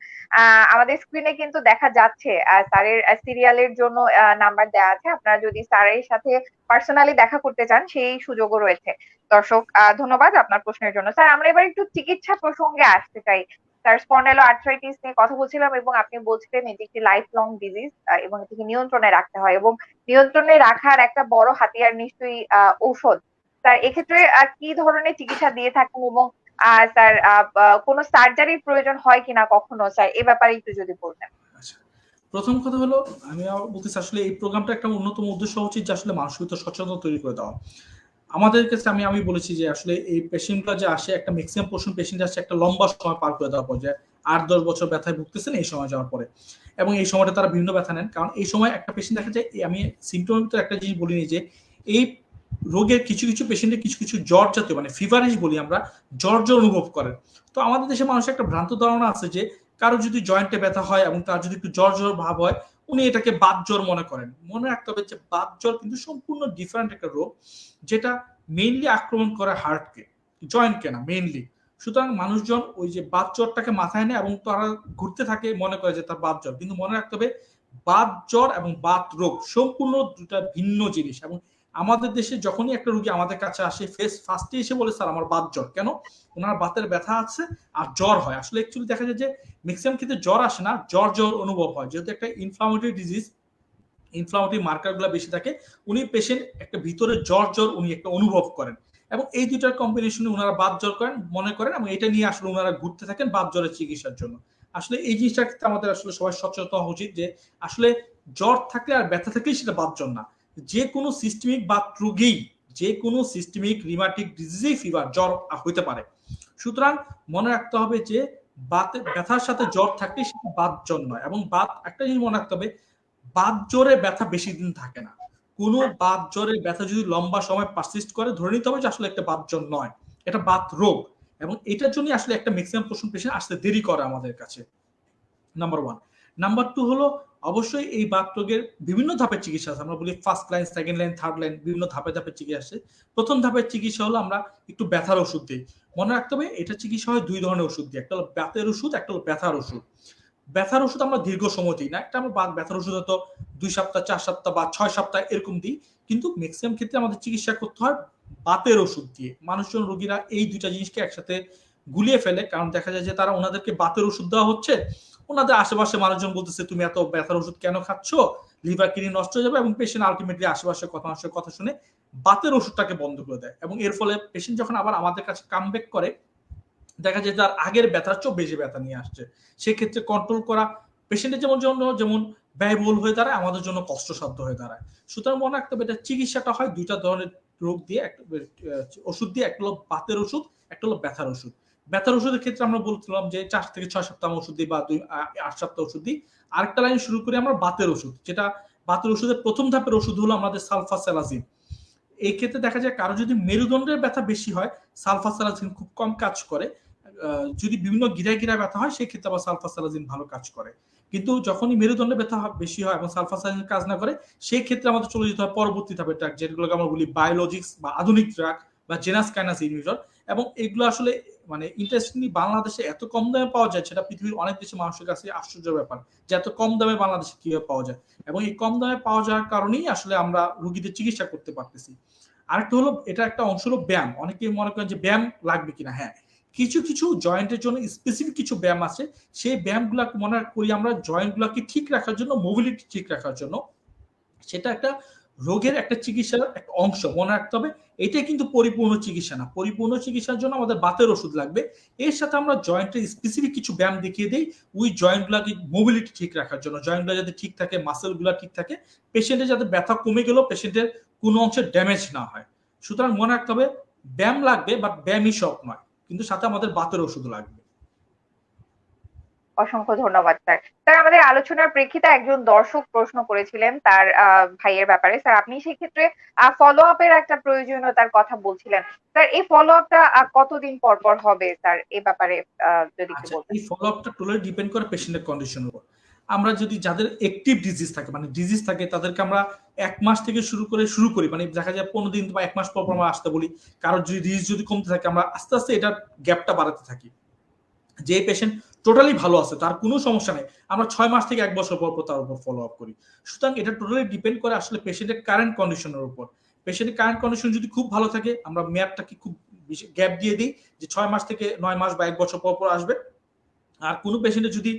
আমাদের স্ক্রিনে কিন্তু দেখা যাচ্ছে স্যারের সিরিয়ালের জন্য নাম্বার দেওয়া আছে। আপনারা যদি স্যারের সাথে পার্সোনালি দেখা করতে চান সেই সুযোগও রয়েছে। দর্শক ধন্যবাদ আপনার প্রশ্নের জন্য। স্যার আমরা এবার একটু চিকিৎসা প্রসঙ্গে আসতে চাই। স্যার স্পন্ডাইলো আর্থ্রাইটিস নিয়ে কথা বলছিলাম, এবং আপনি বলছিলেন এটি একটি লাইফ লং ডিজিজ, এবং এটিকে নিয়ন্ত্রণে রাখতে হয়, এবং নিয়ন্ত্রণে রাখার একটা বড় হাতিয়ার নিশ্চয়ই ঔষধ। স্যার এক্ষেত্রে কি ধরনের চিকিৎসা দিয়ে থাকেন, এবং স্যার কোনো সার্জারির প্রয়োজন হয় কিনা কখনো, স্যার এ ব্যাপারে একটু যদি বলতেন। আচ্ছা, প্রথম কথা হলো আমি বলতেছি আসলে এই প্রোগ্রামটা একটা অন্যতম উদ্দেশ্য হচ্ছে যে আসলে মানুষের ভিতর সচেতনতা তৈরি করে দেওয়া। আমাদের কাছে আমি বলেছি যে আসলে এই পেশেন্টরা যে আসে, একটা ম্যাক্সিমাম পোর্শন পেশেন্ট আসে একটা লম্বা সময় পার করে দেওয়ার পর, যে 8-10 বছর ব্যথায় ভুগতেছেন এই সময় যাওয়ার পরে, এবং এই সময়টা তারা বিভিন্ন ব্যথা নেন। কারণ এই সময় একটা পেশেন্ট দেখা যায়, আমি সিমটমের ভিতরে একটা জিনিস বলিনি যে এই রোগের কিছু কিছু পেশেন্টের কিছু কিছু জ্বর জাতীয় মানে ফিভারিশ বলি আমরা, জ্বর জ্বর অনুভব করেন। তো আমাদের দেশে মানুষের একটা ভ্রান্ত ধারণা আছে যে কারো যদি জয়েন্টে ব্যথা হয় এবং তার যদি একটু জ্বর জ্বর ভাব হয়, উনি এটাকে বাত জ্বর মনে করেন। মনে রাখতে হবে যে বাত জ্বর কিন্তু সম্পূর্ণ ডিফারেন্ট একটা রোগ, যেটা মেইনলি আক্রমণ করে হার্টকে, জয়েন্টকে না মেইনলি। সুতরাং মানুষজন ওই যে বাত জ্বরটাকে মাথায় নেয় এবং তারা ঘুরতে থাকে, মনে করে যে তার বাত জ্বর। কিন্তু মনে রাখতে হবে বাত জ্বর এবং বাত রোগ সম্পূর্ণ দুটা ভিন্ন জিনিস। এবং আমাদের দেশে যখনই একটা রোগী আমাদের কাছে আসে, ফার্স্টে এসে বলে স্যার আমার বাত জ্বর। কেন? ওনার বাতের ব্যথা আছে আর জ্বর হয়। আসলে অ্যাকচুয়ালি দেখা যায় যে ম্যাক্সিমাম ক্ষেত্রে জ্বর আসে না, জ্বর জ্বর অনুভব হয়, যেহেতু একটা ইনফ্লামেটরি ডিজিজ, ইনফ্লামেটরি মার্কারগুলো বেশি থাকে। উনি পেশেন্ট একটা ভিতরে জ্বর জ্বর উনি একটা অনুভব করেন, এবং এই দুইটার কম্বিনেশনে ওনারা বাত জ্বর করেন মনে করেন, এবং এটা নিয়ে আসলে ওনারা ঘুরতে থাকেন বাত জ্বরের চিকিৎসার জন্য। আসলে এই জিনিসটার ক্ষেত্রে আমাদের আসলে সবাই সচেতন হওয়া উচিত যে আসলে জ্বর থাকলে আর ব্যথা থাকলেই সেটা বাত জ্বর না। যে কোনো সিস্টেমিক বাত রোগেই, যে কোনো সিস্টেমিক রিমাটিক ডিজিজেই ফিভার জ্বর হইতে পারে। সুতরাং মনে রাখতে হবে যে বাতের ব্যথার সাথে জ্বর থাকলে সেটা বাত জ্বর নয়। এবং বাত একটা জিনিস মনে রাখতে হবে, বাত জ্বরে ব্যথা বেশি দিন থাকে না। কোনো বাত জ্বরের ব্যথা যদি লম্বা সময় পারসিস্ট করে, ধরে নিতে হবে যে আসলে একটা বাত জ্বর নয়, এটা বাত রোগ। এবং এটার জন্য আসলে একটা ম্যাক্সিমাম পোর্শন পেশেন্ট আসতে দেরি করে আমাদের কাছে, নাম্বার 1। নাম্বার 2 হলো অবশ্যই এই বাত রোগের বিভিন্ন ধাপের চিকিৎসা আছে। আমরা বলি first line, second line, third line, বিভিন্ন ধাপে ধাপে চিকিৎসা আছে। প্রথম ধাপের চিকিৎসা হলো আমরা একটু ব্যথার ওষুধ দিই। মনে রাখতে হবে এটা চিকিৎসা হয় 2 ধরনের ওষুধ দিয়ে, একটা হলো বাতের ওষুধ, একটা হলো ব্যথার ওষুধ। ব্যথার ওষুধ আমরা দীর্ঘ সময় দিই না, একটা আমরা ব্যথার ওষুধ হয়তো 2 সপ্তাহ 4 সপ্তাহ বা 6 সপ্তাহ এরকম দিই, কিন্তু ম্যাক্সিমাম ক্ষেত্রে আমাদের চিকিৎসা করতে হয় বাতের ওষুধ দিয়ে। মানুষজন রোগীরা এই দুইটা জিনিসকে একসাথে গুলিয়ে ফেলে, কারণ দেখা যায় যে তারা ওনাদেরকে বাতের ওষুধ দেওয়া হচ্ছে, ওনাদের আশেপাশে মানুষজন বলতেছে তুমি এত ব্যথার ওষুধ কেন খাচ্ছ, লিভার কিডনি নষ্ট হয়ে যাবে, এবং পেশেন্ট আলটিমেটলি আশেপাশে মানুষের কথা শুনে বাতের ওষুধটাকে বন্ধ করে দেয়। এবং এর ফলে পেশেন্ট যখন আবার আমাদের কাছে কামব্যাক করে, দেখা যায় তার আগের ব্যথার চেয়েও বেশি ব্যথা নিয়ে আসছে। সেক্ষেত্রে কন্ট্রোল করা পেশেন্টের যেমন ব্যয়বহুল হয়ে দাঁড়ায়, আমাদের জন্য কষ্টসাধ্য হয়ে দাঁড়ায়। সুতরাং মনে রাখতে হবে এটা চিকিৎসাটা হয় দুইটা ধরনের রোগ দিয়ে, ওষুধ দিয়ে, একটা হলো বাতের ওষুধ, একটা হলো ব্যথার ওষুধ। ব্যথার ওষুধের ক্ষেত্রে আমরা বলছিলাম যে 4 থেকে 6 সপ্তাহ ওষুধ দিই বা 8 সপ্তাহ ওষুধ দিই। আরেকটা লাইন শুরু করি আমরা বাতের ওষুধ, যেটা বাতের ওষুধের প্রথম ধাপের ওষুধ হলো আমাদের সালফাসালাজিন। এই ক্ষেত্রে দেখা যায় কারো যদি মেরুদণ্ডের ব্যথা বেশি হয়, সালফাসালাজিন খুব কম কাজ করে। যদি বিভিন্ন গিরায় ব্যথা হয়, সেই ক্ষেত্রে আবার সালফাসালাজিন ভালো কাজ করে। কিন্তু যখনই মেরুদণ্ডে ব্যথা বেশি হয় এবং সালফাসালাজিন কাজ না করে, সেই ক্ষেত্রে আমাদের চলে যেতে হয় পরবর্তী ধাপের ড্রাগ, যেগুলোকে আমরা বলি বায়োলজিক্স বা আধুনিক ড্রাগ বা জেনাস কাইনাস ইনহিবিটর। এবং এগুলো আসলে মানে ইন্টারেস্টিংলি বাংলাদেশে এত কম দামে পাওয়া যায়, সেটা পৃথিবীর অনেক দেশে মানুষের কাছে আশ্চর্য ব্যাপার যে এত কম দামে বাংলাদেশে কিভাবে পাওয়া যায়। এবং এই কম দামে পাওয়া যাওয়ার কারণেই আসলে আমরা রোগীদের চিকিৎসা করতে পারতেছি। আরেকটা হলো, এটা একটা অংশ হলো ব্যায়াম। অনেকেই মনে করেন যে ব্যায়াম লাগবে কিনা, হ্যাঁ, কিছু কিছু জয়েন্টের জন্য স্পেসিফিক কিছু ব্যায়াম আছে, সেই ব্যায়ামগুলো মনে করি আমরা জয়েন্টগুলোকে ঠিক রাখার জন্য, মোবিলিটি ঠিক রাখার জন্য। সেটা একটা রোগের একটা চিকিৎসার একটা অংশ, মনে রাখতে হবে। এটাই কিন্তু পরিপূর্ণ চিকিৎসা না। পরিপূর্ণ চিকিৎসার জন্য আমাদের বাতের ওষুধ লাগবে, এর সাথে আমরা জয়েন্টের স্পেসিফিক কিছু ব্যায়াম দেখিয়ে দিই ওই জয়েন্টগুলোকে মোবিলিটি ঠিক রাখার জন্য, জয়েন্টগুলো যাতে ঠিক থাকে, মাসেলগুলো ঠিক থাকে, পেশেন্টের যাতে ব্যথা কমে গেলেও পেশেন্টের কোনো অংশে ড্যামেজ না হয়। সুতরাং মনে রাখতে হবে ব্যায়াম লাগবে, বাট ব্যায়ামই সব নয়, কিন্তু সাথে আমাদের বাতের ওষুধ লাগবে। অসংখ্য ধন্যবাদ স্যার। স্যার, আমাদের আলোচনার প্রেক্ষিতে একজন দর্শক প্রশ্ন করেছিলেন তার ভাইয়ের ব্যাপারে। স্যার, আপনি সেক্ষেত্রে ফলো আপের একটা প্রয়োজনীয়তার কথা বলছিলেন। স্যার, এই ফলো আপটা কতদিন পর পর হবে স্যার, এ ব্যাপারে যদি একটু আচ্ছা, বলতেন। এই ফলো আপটা টোটালি ডিপেন্ড করে পেশেন্টের কন্ডিশনের উপর। আমরা যদি যাদের অ্যাক্টিভ ডিজিজ থাকে, মানে ডিজিজ থাকে, তাদেরকে আমরা 1 মাস থেকে শুরু করি, মানে দেখা যায় 15 দিন বা 1 মাস পর পর আমরা আসতে বলি। কারোর যদি ডিজিজ যদি কমতে থাকে, আমরা আস্তে আস্তে এটার গ্যাপটা বাড়াতে থাকি। যে পেশেন্ট টোটালি ভালো আছে, তার কোনো সমস্যা নেই, আমরা 6 মাস থেকে 1 বছর পর পর তার উপর ফলো আপ করি। সুতরাং এটা টোটালি ডিপেন্ড করে আসলে পেশেন্টের কারেন্ট কন্ডিশনের উপর। পেশেন্টের কারেন্ট কন্ডিশন যদি খুব ভালো থাকে, আমরা মেয়াদটাকে খুব গ্যাপ দিয়ে দিই, যে 6 মাস থেকে 9 মাস বা 1 বছর পর পর আসবে। আর কোনো পেশেন্টের যদি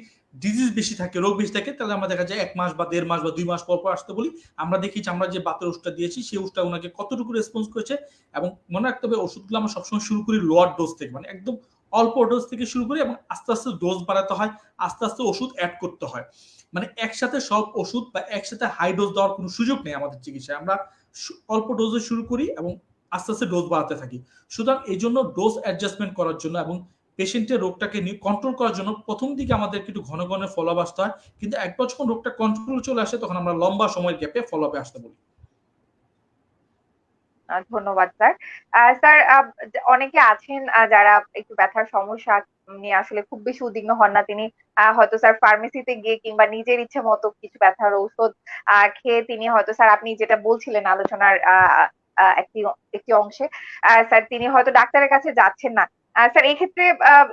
ডিজিজ বেশি থাকে, রোগ বেশি থাকে, তাহলে আমরা দেখা যায় 1 মাস বা 1.5 মাস বা 2 মাস পর পর আসতে বলি। আমরা দেখি যে আমরা যে বাতের ওষুধটা দিয়েছি, সেই ওষুধটা ওনাকে কতটুকু রেসপন্স করেছে। এবং মনে রাখতে হবে ওষুধগুলো আমরা সবসময় শুরু করি লোয়ার ডোজ থেকে, মানে একদম অল্প ডোজ থেকে শুরু করি, এবং আস্তে আস্তে ডোজ বাড়াতে হয়, আস্তে আস্তে ওষুধ অ্যাড করতে হয়। মানে একসাথে সব ওষুধ বা একসাথে হাই ডোজ দেওয়ার কোনো সুযোগ নেই আমাদের চিকিৎসায়। আমরা অল্প ডোজে শুরু করি এবং আস্তে আস্তে ডোজ বাড়াতে থাকি। সুতরাং এই জন্য ডোজ অ্যাডজাস্টমেন্ট করার জন্য এবং পেশেন্টের রোগটাকে কন্ট্রোল করার জন্য প্রথম দিকে আমাদের একটু ঘন ঘন ফলো আপ আসতে হয়, কিন্তু একবার যখন রোগটা কন্ট্রোল চলে আসে, তখন আমরা লম্বা সময়ের গ্যাপে ফলো আপে আসতে বলি। ধন্যবাদ স্যার। স্যার, অনেকে আছেন যারা একটু ব্যথার সমস্যা নিয়ে আসলে খুব বেশি উদ্বিগ্ন হন না। তিনি হয়তো স্যার ফার্মেসিতে গিয়ে কিংবা নিজের ইচ্ছে মতো কিছু ব্যথার ঔষধ খেয়ে তিনি হয়তো স্যার আপনি যেটা বলছিলেন আলোচনার একটি একটি অংশে, স্যার তিনি হয়তো ডাক্তারের কাছে যাচ্ছেন না। স্যার, এই ক্ষেত্রে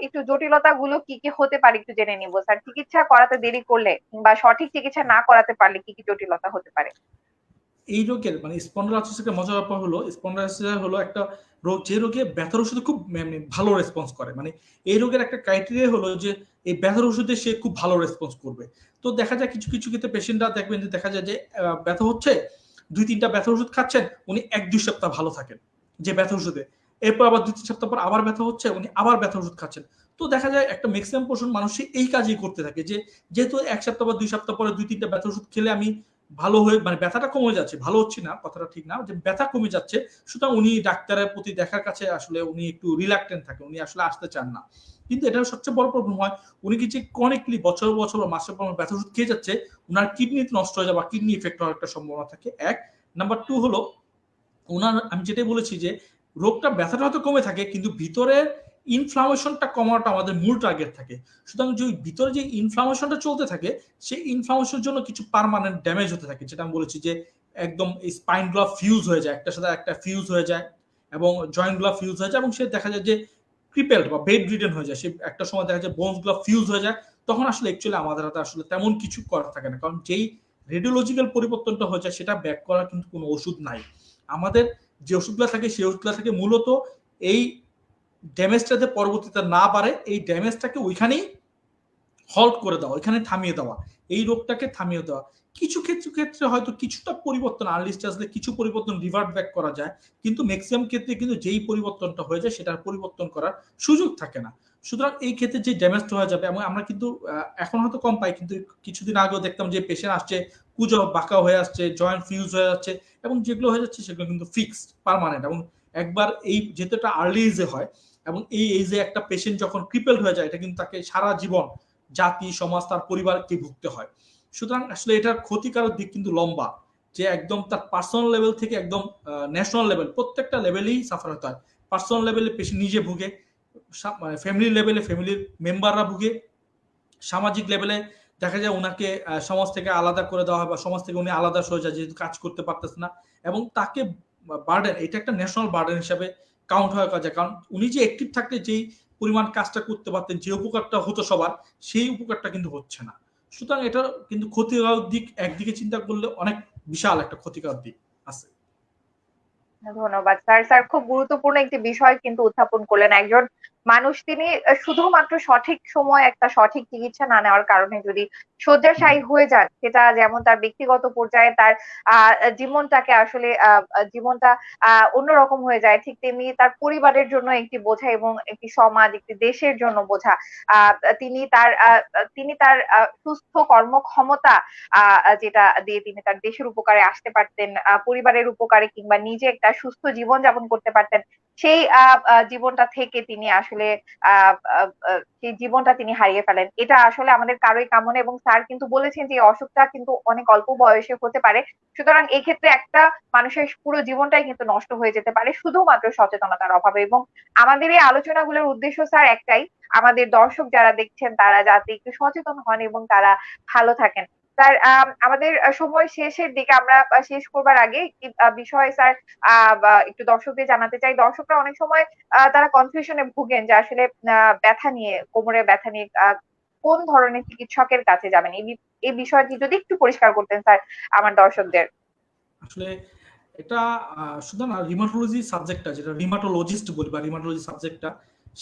একটু জটিলতা গুলো কি কি হতে পারে একটু জেনে নিবো স্যার। চিকিৎসা করাতে দেরি করলে কিংবা সঠিক চিকিৎসা না করাতে পারলে কি কি জটিলতা হতে পারে? এই রোগের মানে স্পন্ডলাইটিসের মজার ব্যাপার হলো, স্পন্ডলাইটিস হলো একটা রোগ যে রোগে ব্যথার ওষুধে খুব মানে ভালো রেসপন্স করে। মানে এই রোগের একটা ক্রাইটেরিয়া হলো যে এই ব্যথার ওষুধে সে খুব ভালো রেসপন্স করবে। তো দেখা যায় কিছু কিছু ক্ষেত্রে পেশেন্টরা দেখবেন যে দেখা যায় যে ব্যথা হচ্ছে, 2-3টা ব্যথার ওষুধ খাচ্ছেন, উনি 1-2 সপ্তাহ ভালো থাকেন যে ব্যথা ওষুধে। এরপর আবার 2-3 সপ্তাহ পর আবার ব্যথা হচ্ছে, উনি আবার ব্যথা ওষুধ খাচ্ছেন। তো দেখা যায় একটা ম্যাক্সিমাম পোর্শন মানুষই এই কাজই করতে থাকে, যে যেহেতু 1 সপ্তাহ বা 2 সপ্তাহ পরে 2-3টা ব্যথা ওষুধ খেলে আমি ভালো হয়ে, মানে ব্যথাটা কমে যাচ্ছে, ভালো হচ্ছে না কথাটা ঠিক না, যে ব্যথা কমে যাচ্ছে, সুতরাং উনি ডাক্তারের প্রতি দেখার কাছে আসলে উনি একটু রিলাক্টেন্ট থাকে, উনি আসলে আসতে চান না। কিন্তু এটার সবচেয়ে বড় প্রবলেম হয়, উনি কি যে ক্রনিকলি বছর বছর বা মাসের পর মাস ব্যথা ওষুধ খেয়ে যাচ্ছে, উনার কিডনি নষ্ট হয়ে যাবে বা কিডনি ইফেক্ট হওয়ার একটা সম্ভাবনা থাকে। এক নাম্বার 2 হলো উনার, আমি যেটাই বলেছি যে রোগটা ব্যথাটা হয়তো কমে থাকে, কিন্তু ভিতরের ইনফ্লামেশনটা কমানোটা আমাদের মূল টার্গেট থাকে। সুতরাং যে ভিতরে যে ইনফ্লামেশনটা চলতে থাকে, সেই ইনফ্লামেশনের জন্য কিছু পার্মানেন্ট ড্যামেজ হতে থাকে, যেটা আমি বলেছি যে একদম স্পাইন গুলা ফিউজ হয়ে যায়, একটার সাথে একটা ফিউজ হয়ে যায়, এবং জয়েন্ট গুলা ফিউজ হয়ে যায়, এবং সে দেখা যায় যে ক্রিপেলড বা বেড রিডেন হয়ে যায়। সে একটা সময় দেখা যায় বোনস গুলা ফিউজ হয়ে যায়, তখন আসলে অ্যাকচুয়ালি আমাদের হাতে আসলে তেমন কিছু করার থাকে না, কারণ যেই রেডিওলজিক্যাল পরিবর্তনটা হয়ে যায় সেটা ব্যাক করার কিন্তু কোনো ওষুধ নাই। আমাদের যে ওষুধগুলো থাকে সেই ওষুধগুলো থাকে মূলত এই ড্যামেজটাতে পরবর্তীতে না বাড়ে, এই ড্যামেজটাকে ওইখানেই হল্ট করে দেওয়া, ওইখানে থামিয়ে দেওয়া, এই রোগটাকে থামিয়ে দেওয়া। কিছু ক্ষেত্রে হয়তো কিছুটা পরিবর্তন আর্লি স্টেজে কিছু পরিবর্তন রিভার্ট ব্যাক করা যায়, কিন্তু ম্যাক্সিমাম ক্ষেত্রে কিন্তু যেই পরিবর্তনটা হয়ে যায় সেটার পরিবর্তন করার সুযোগ থাকে না। সুতরাং এই ক্ষেত্রে যে ড্যামেজটা হয়ে যাবে, এবং আমরা কিন্তু এখন হয়তো কম পাই, কিন্তু কিছুদিন আগেও দেখতাম যে পেশেন্ট আসছে কুজো বাঁকা হয়ে আসছে, জয়েন্ট ফিউজ হয়ে যাচ্ছে, এবং যেগুলো হয়ে যাচ্ছে সেগুলো কিন্তু ফিক্সড পার্মানেন্ট। এবং একবার এই যেহেতু একটা আর্লি এজে হয়, এবং এই এজে একটা পেশেন্ট যখন ক্রিপেলড হয়ে যায়, এটা কিন্তু তাকে সারা জীবন জাতি সমাজ তার পরিবারকে ভুগতে হয়। সুতরাং আসলে এটার ক্ষতিকারক দিক কিন্তু লম্বা, যে একদম তার পার্সোনাল লেভেল থেকে একদম ন্যাশনাল লেভেল প্রত্যেকটা লেভেলেই সাফার হতে হয়। পার্সোনাল লেভেলে পেশেন্ট নিজে ভুগে, ফ্যামিলি লেভেলে ফ্যামিলির মেম্বাররা ভুগে, সামাজিক লেভেলে দেখা যায় ওনাকে সমাজ থেকে আলাদা করে দেওয়া হয়, বা সমাজ থেকে উনি আলাদা হয়ে যায় যেহেতু কাজ করতে পারতেছে না, এবং তাকে বার্ডেন, এটা একটা ন্যাশনাল বার্ডেন হিসাবে কাউন্ট হয়ে যায়। কারণ উনি যে অ্যাক্টিভ থাকলে যেই পরিমাণ কাজটা করতে পারতেন, যে উপকারটা হতো সবার, সেই উপকারটা কিন্তু হচ্ছে না। সুতরাং এটা কিন্তু ক্ষতিকারক দিক একদিকে চিন্তা করলে অনেক বিশাল একটা ক্ষতিকারক দিক আছে। ধন্যবাদ স্যার। স্যার খুব গুরুত্বপূর্ণ একটি বিষয় কিন্তু উত্থাপন করলেন। একজন মানুষ তিনি শুধুমাত্র সঠিক সময় একটা সঠিক চিকিৎসা না নেওয়ার কারণে যদি শয্যাশায়ী হয়ে যান, সেটা যেমন তার ব্যক্তিগত পর্যায়ে তার জীবনটাকে আসলে জীবনটা অন্যরকম হয়ে যায়, ঠিক তেমনি তার পরিবারের জন্য একটি বোঝা এবং একটি সমাজ, একটি দেশের জন্য বোঝা। আহ তিনি তার সুস্থ কর্মক্ষমতা যেটা দিয়ে তিনি তার দেশের উপকারে আসতে পারতেন, পরিবারের উপকারে, কিংবা নিজে একটা সুস্থ জীবন যাপন করতে পারতেন, সেই জীবনটা থেকে তিনি আসলে সেই জীবনটা তিনি হারিয়ে ফেলেন। এটা আসলে আমাদের কারোই কাম্য না, এবং স্যার কিন্তু বলেছেন যে এই অসুখটা কিন্তু অনেক অল্প বয়সে হতে পারে। সুতরাং এক্ষেত্রে একটা মানুষের পুরো জীবনটাই কিন্তু নষ্ট হয়ে যেতে পারে শুধুমাত্র সচেতনতার অভাবে। এবং আমাদের এই আলোচনাগুলোর উদ্দেশ্য স্যার একটাই, আমাদের দর্শক যারা দেখছেন তারা যাতে একটু সচেতন হন এবং তারা ভালো থাকেন। স্যার আমাদের সময় শেষের দিকে, আমরা শেষ করবার আগে একটি বিষয় স্যার একটু দর্শকদের জানাতে চাই। দর্শকরা অনেক সময় তারা কনফিউশনে ভুগেন যে আসলে ব্যথা নিয়ে, কোমরের ব্যথা নিয়ে কোন ধরনের চিকিৎসকের কাছে যাবেন, এই বিষয়টি যদি একটু পরিষ্কার করতেন স্যার আমার দর্শকদের। আসলে এটা শুধু না, রিমাটোলজি সাবজেক্টটা, যেটা রিমাটোলজিস্ট বলি বা রিমাটোলজি সাবজেক্টটা,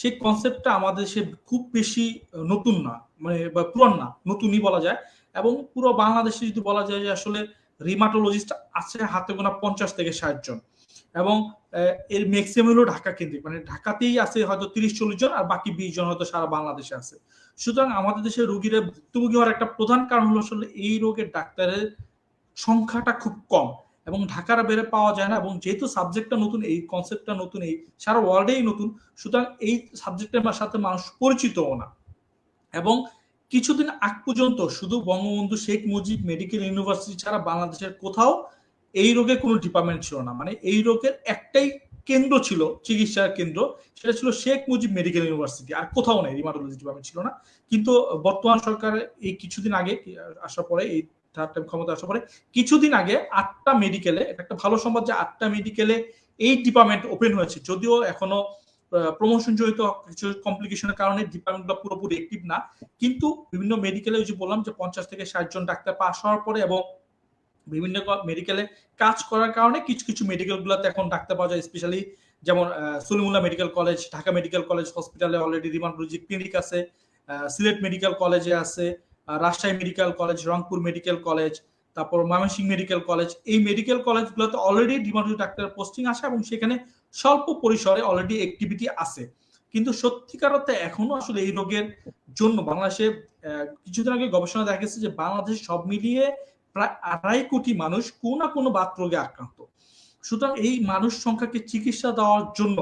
সেই কনসেপ্টটা আমাদের দেশে খুব বেশি নতুন না, মানে বা পুরান না, নতুনই বলা যায়। এবং পুরো বাংলাদেশে যদি বলা যায় যে আসলে রিমাটোলজিস্ট আছে হাতে গোনা 50 থেকে 60 জন, এবং এর ম্যাক্সিমাম হলো ঢাকা কেন্দ্রিক, মানে ঢাকাতেই আছে হয়তো 30-40 জন, আর বাকি 20 জন হয়তো সারা বাংলাদেশে আছে। সুতরাং আমাদের দেশের রোগীরা ভুক্তভোগী হওয়ার একটা প্রধান কারণ হলো আসলে এই রোগের ডাক্তারের সংখ্যাটা খুব কম, এবং ঢাকার বেড়ে পাওয়া যায় না। এবং যেহেতু সাবজেক্টটা নতুন, এই কনসেপ্টটা নতুন, এই সারা ওয়ার্ল্ডেই নতুন, সুতরাং এই সাবজেক্টের সাথে মানুষ পরিচিতও না। এবং কিছুদিন আগ পর্যন্ত শুধু বঙ্গবন্ধু শেখ মুজিব মেডিকেল ইউনিভার্সিটি ছাড়া বাংলাদেশের কোথাও এই রোগের কোনো ডিপার্টমেন্ট ছিল না। মানে এই রোগের একটাই কেন্দ্র ছিল, চিকিৎসার কেন্দ্র, সেটা ছিল শেখ মুজিব মেডিকেল ইউনিভার্সিটি, আর কোথাও নেই, রিমাটোলজি ডিপার্টমেন্ট ছিল না। কিন্তু বর্তমান সরকার এই কিছুদিন আগে আসার পরে, এই থার্ড টাইম ক্ষমতা আসার পরে কিছুদিন আগে 8টা মেডিকেলে, এটা একটা ভালো সংবাদ যে 8টা মেডিকেলে এই ডিপার্টমেন্ট ওপেন হয়েছে, যদিও এখনো প্রমোশন জড়িত কিছু কমপ্লিকেশনের কারণে ডিপার্টমেন্টগুলো পুরোপুরি অ্যাক্টিভ না। কিন্তু বিভিন্ন মেডিকেলে যে বললাম যে 50 থেকে 60 জন ডাক্তার পাস হওয়ার পরে, এবং বিভিন্ন মেডিকেলে কাজ করার কারণে কিছু কিছু মেডিকেল গুলোতে এখন ডাক্তার পাওয়া যায়। স্পেশালি যেমন Salimullah medical college, Dhaka medical college হসপিটালে অলরেডি রিমাটোলজি ক্লিনিক আছে, সিলেট মেডিকেল কলেজে আছে, Rajshahi medical college, Rangpur medical college, তারপর ময়মনসিংহ মেডিকেল কলেজ। এই মেডিকেল কলেজগুলোতে অলরেডি রিমাটোলজি ডাক্তার পোস্টিং আছে, এবং সেখানে স্বল্প পরিসরে অলরেডি অ্যাক্টিভিটি আছে। কিন্তু সত্যিকার অর্থে এখনো আসলে এই রোগের জন্য বাংলাদেশে কিছুদিন আগে গবেষণা দেখা গেছে যে বাংলাদেশ সব মিলিয়ে প্রায় 2.5 কোটি মানুষ কোনো না কোনো বাত রোগে আক্রান্ত। সুতরাং এই মানুষ সংখ্যাকে চিকিৎসা দেওয়ার জন্য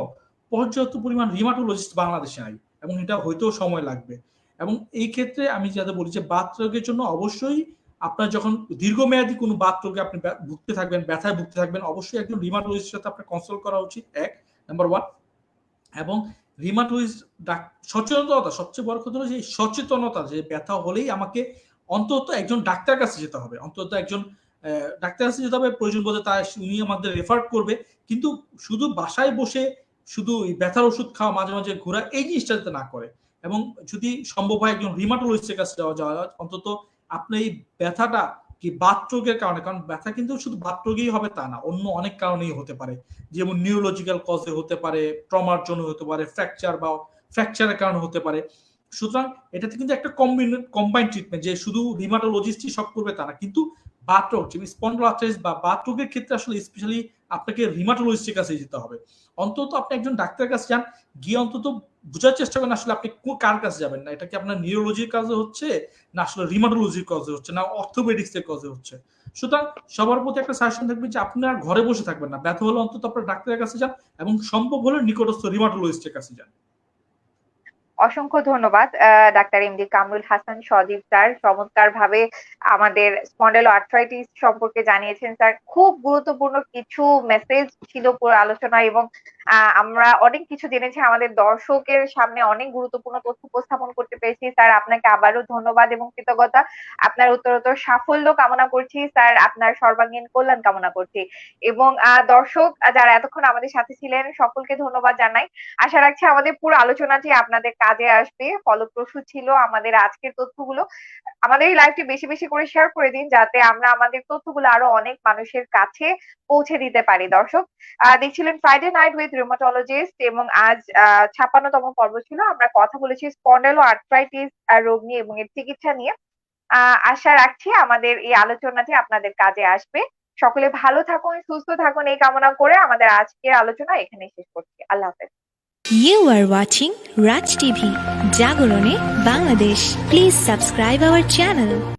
পর্যাপ্ত পরিমাণ রিমাটোলজিস্ট বাংলাদেশে নাই, এবং এটা হয়তেও সময় লাগবে। এবং এই ক্ষেত্রে আমি যাতে বলি যে বাত রোগের জন্য অবশ্যই আপনার যখন দীর্ঘমেয়াদী কোনো বাত রোগে আপনি ভুগতে থাকবেন, ব্যথায় ভুগতে থাকবেন, অবশ্যই একজন রিমাটোলজিস্টের সাথে আপনার কনসাল্ট করা উচিত, এক নাম্বার 1। এবং রিমাটোলজিস্ট সচেতনতা, সবচেয়ে বড় কথা হলো যে সচেতনতা, যে ব্যথা হলেই আমাকে অন্তত একজন ডাক্তার কাছে যেতে হবে, অন্তত একজন ডাক্তার কাছে যেতে হবে, প্রয়োজন বোধে তার উনি আমাদের রেফার করবে। কিন্তু শুধু বাসায় বসে শুধু ব্যথার ওষুধ খাওয়া, মাঝে মাঝে ঘোরা, এই জিনিসটা যাতে না করে। এবং যদি সম্ভব হয় একজন রিমাটোলজিস্টের কাছে যাওয়া অন্তত আপনি এই ব্যথাটা কি বাতরোগের কারণে, কারণ ব্যথা কিন্তু শুধু বাতরোগেই হবে তা না, অন্য অনেক কারণেই হতে পারে, যেমন নিউরোলজিক্যাল কজে হতে পারে, ট্রমার জন্য হতে পারে, ফ্র্যাকচারের কারণে হতে পারে। সুতরাং এটাতে কিন্তু একটা কম্বাইন্ড ট্রিটমেন্ট, যে শুধু রিমাটোলজিস্টই সব করবে তা না, কিন্তু বাতরোগ স্পন্ডলোআর্থ্রাইটিস বা বাতরোগের ক্ষেত্রে আসলে স্পেশালি আপনাকে রিমাটোলজিস্টের কাছে যেতে হবে। অন্তত আপনি একজন ডাক্তারের কাছে যান, গিয়ে অন্তত বোঝার চেষ্টা করেন আসলে আপনি কার কাছে যাবেন, না এটা কি আপনার নিউরোলজির কাজে হচ্ছে, না আসলে রিমাটোলজির কাজে হচ্ছে, না অর্থোপেডিক্স এর কাজে হচ্ছে। সুতরাং সবার প্রতি একটা সাজেশন থাকবে যে আপনি আর ঘরে বসে থাকবেন না, ব্যথা হলে অন্তত আপনার ডাক্তারের কাছে যান এবং সম্ভব হলে নিকটস্থ রিমাটোলজিস্টের কাছে যান। অসংখ্য ধন্যবাদ ডাক্তার এমডি কামরুল হাসান সজীব স্যার, চমৎকার ভাবে আমাদের স্পন্ডেলো আর্থ্রাইটিস সম্পর্কে জানিয়েছেন স্যার। খুব গুরুত্বপূর্ণ কিছু মেসেজ ছিল পুরো আলোচনা, এবং আমরা অনেক কিছু জেনেছি, আমাদের দর্শকের সামনে অনেক গুরুত্বপূর্ণ তথ্য উপস্থাপন করতে পেরেছি স্যার। আপনাকে আবারও ধন্যবাদ এবং কৃতজ্ঞতা। আপনার উত্তরোত্তর সাফল্য কামনা করছি স্যার, আপনার সর্বাঙ্গীন কল্যাণ কামনা করছি। এবং দর্শক যারা এতক্ষণ আমাদের সাথে ছিলেন সকলকে ধন্যবাদ জানাই। আশা রাখছি আমাদের পুরো আলোচনাটি আপনাদের কাজে আসবে, ফলপ্রসূ ছিল আমাদের আজকের তথ্যগুলো। আমাদের এই লাইভটি বেশি বেশি করে শেয়ার করে দিন, যাতে আমরা আমাদের তথ্যগুলো আরো অনেক মানুষের কাছে পৌঁছে দিতে পারি। দর্শক দেখছিলেন ফ্রাইডে নাইট উইথ রিউমাটোলজিস্ট, এবং আজ 56তম পর্ব ছিল। আমরা কথা বলেছি স্পন্ডেলো আর্থ্রাইটিস রোগ নিয়ে এবং এর চিকিৎসা নিয়ে। আশা রাখছি আমাদের এই আলোচনাটি আপনাদের কাজে আসবে। সকলে ভালো থাকুন, সুস্থ থাকুন, এই কামনা করে আমাদের আজকের আলোচনা এখানেই শেষ করছি। আল্লাহ হাফেজ। You are watching Raj TV, Jagorone, Bangladesh. Please subscribe our channel.